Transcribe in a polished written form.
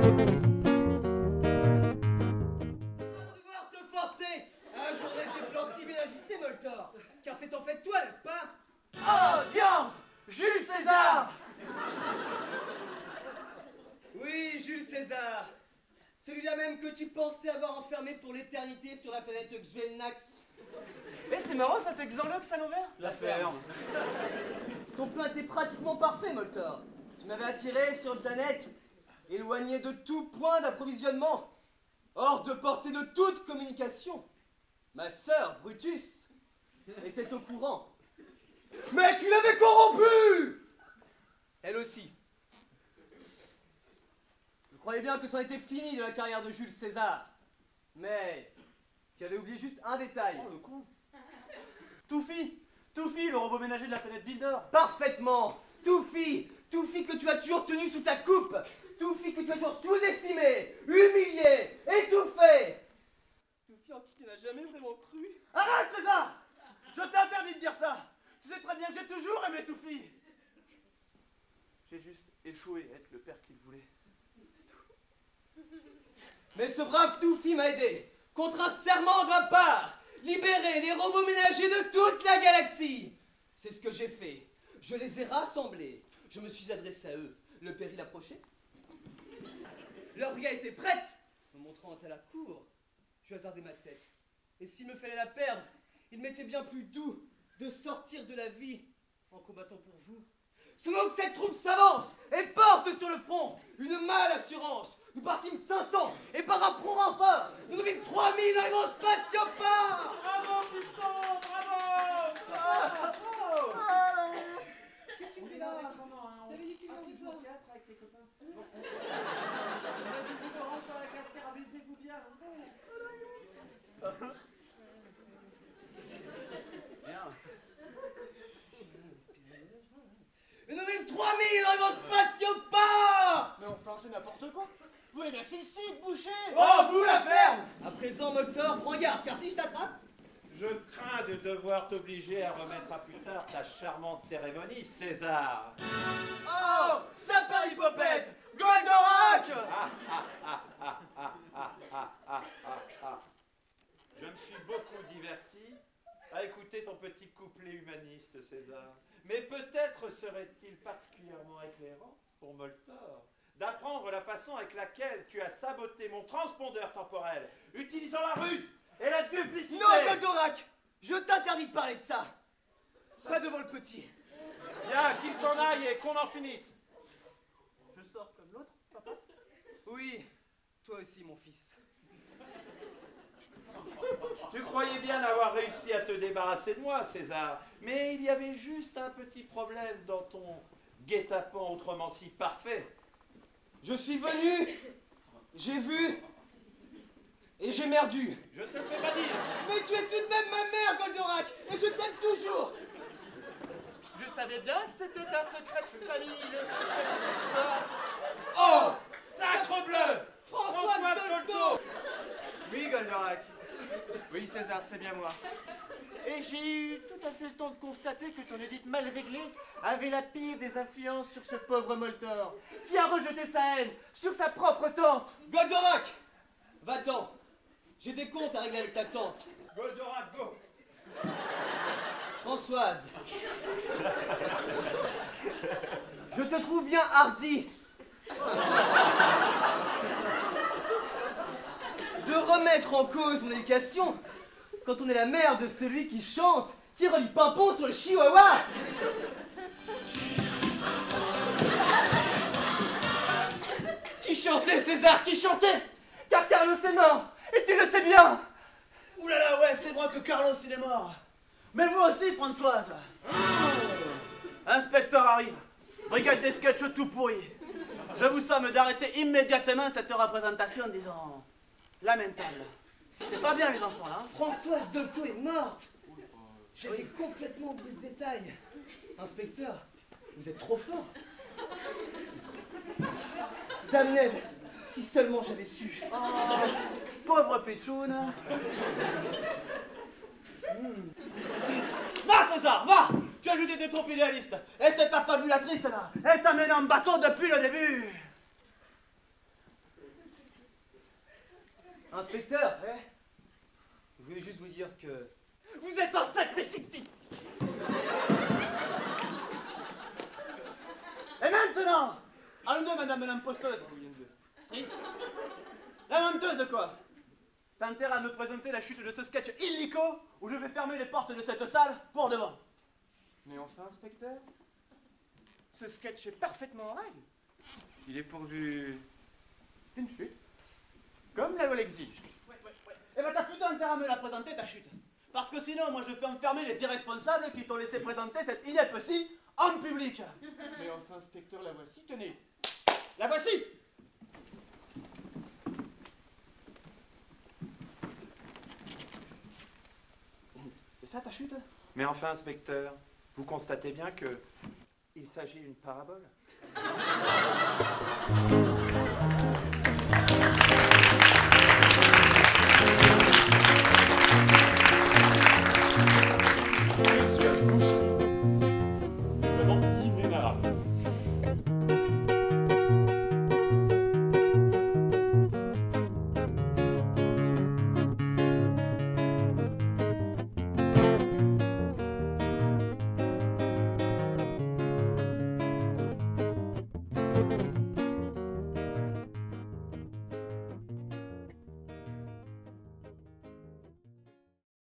Devoir te forcer à ajourner tes plans si bien ajustés, Moltor, car c'est en fait toi, n'est-ce pas? Oh, diantre! Jules César! Oui, Jules César. Celui-là même que tu pensais avoir enfermé pour l'éternité sur la planète Xuelnax. Eh, c'est marrant, ça fait Xanlox à l'envers. La ferme. Ton plan était pratiquement parfait, Moltor. Tu m'avais attiré sur une planète éloignée de tout point d'approvisionnement, hors de portée de toute communication. Ma sœur, Brutus, était au courant. Mais tu l'avais corrompu! Elle aussi. Je croyais bien que c'en était fini de la carrière de Jules César. Mais tu avais oublié juste un détail. Oh, le con. Touffi, le robot ménager de la planète Bildor. Parfaitement. Touffi que tu as toujours tenu sous ta coupe. Touffi que tu as toujours sous-estimé, humilié, étouffé. Touffi en qui tu n'as jamais vraiment cru. Arrête, César! Je t'interdis de dire ça! Tu sais très bien que j'ai toujours aimé Touffi! J'ai juste échoué à être le père qu'il voulait. C'est tout. Mais ce brave Touffi m'a aidé, contre un serment de ma part, libérer les robots ménagers de toute la galaxie. C'est ce que j'ai fait. Je les ai rassemblés. Je me suis adressé à eux. Le péril approchait. Leur brigade était prête. Me montrant à la cour, je hasardais ma tête. Et s'il me fallait la perdre, il m'était bien plus doux de sortir de la vie en combattant pour vous. Selon que cette troupe s'avance et porte sur le front une mâle assurance. Nous partîmes 500 et par un prompt renfort, nous vîmes 3000 dans les grands spatioports. Bravo, piston! Bravo! Bravo! Qu'est-ce que tu fais là? T'avais dit que tu venais au théâtre avec tes copains. On a du coup de rentrer avec la serre, amusez-vous bien. Mais nous vîmes 3000 dans les grands spatioports. Mais enfin, c'est n'importe quoi. Vous voyez bien que c'est ici, boucher. Oh, vous la ferme. À présent, Moltor, prends garde, car si je t'attrape... Je crains de devoir t'obliger à remettre à plus tard ta charmante cérémonie, César. Oh, Saint-Paripopette, Goldorak! Je me suis beaucoup diverti à écouter ton petit couplet humaniste, César. Mais peut-être serait-il particulièrement éclairant pour Moltor d'apprendre la façon avec laquelle tu as saboté mon transpondeur temporel, utilisant la ruse et la duplicité. Non, Goldorak, je t'interdis de parler de ça. Pas devant le petit. Bien, qu'il s'en aille et qu'on en finisse. Je sors comme l'autre, papa? Oui, toi aussi, mon fils. Tu croyais bien avoir réussi à te débarrasser de moi, César, mais il y avait juste un petit problème dans ton guet-apens autrement si parfait. Je suis venu, j'ai vu, et j'ai merdu. Je te le fais pas dire. Mais tu es tout de même ma mère, Goldorak, et je t'aime toujours. Je savais bien que c'était un secret de famille, le secret de toute histoire. Oh, sacre bleu, Françoise Dolto. Oui, Goldorak. Oui, César, c'est bien moi. Et j'ai eu tout à fait le temps de constater que ton édite mal réglée avait la pire des influences sur ce pauvre Moltor, qui a rejeté sa haine sur sa propre tante. Goldorak, va-t'en. J'ai des comptes à régler avec ta tante. Goldorak, go. Françoise. Je te trouve bien hardi de remettre en cause mon éducation quand on est la mère de celui qui chante Tiroli Pimpon sur le chihuahua. Qui chantait, César, qui chantait? Car Carlos est mort, et tu le sais bien. Ouh là là, ouais, c'est vrai que Carlos il est mort. Mais vous aussi, Françoise. Inspecteur arrive. Brigade des sketchs tout pourris. Je vous somme d'arrêter immédiatement cette représentation, disons, lamentable. C'est pas bien, les enfants, là. Françoise Dolto est morte. J'avais complètement oublié ce détail. Inspecteur, vous êtes trop fort. Dame Ned, si seulement j'avais su. Oh, pauvre Pitchoun. Va, César, va. Tu as juste été trop idéaliste. Et c'est ta fabulatrice, là. Elle t'a mené en bateau depuis le début. Inspecteur, je voulais juste vous dire que... Vous êtes un sacré fictif. Et maintenant, allons-nous, madame l'imposteuse. Triste. La menteuse, quoi. T'as intérêt à me présenter la chute de ce sketch illico ou je vais fermer les portes de cette salle pour de bon. Mais enfin, inspecteur, ce sketch est parfaitement en règle. Il est pourvu d'une chute, comme la loi l'exige. Ouais. Eh ben t'as plutôt intérêt à me la présenter, ta chute. Parce que sinon, moi je fais enfermer les irresponsables qui t'ont laissé présenter cette ineptie en public. Mais enfin, inspecteur, la voici, tenez. La voici! C'est ça ta chute? Mais enfin, inspecteur, vous constatez bien que il s'agit d'une parabole. Vraiment inénarrable.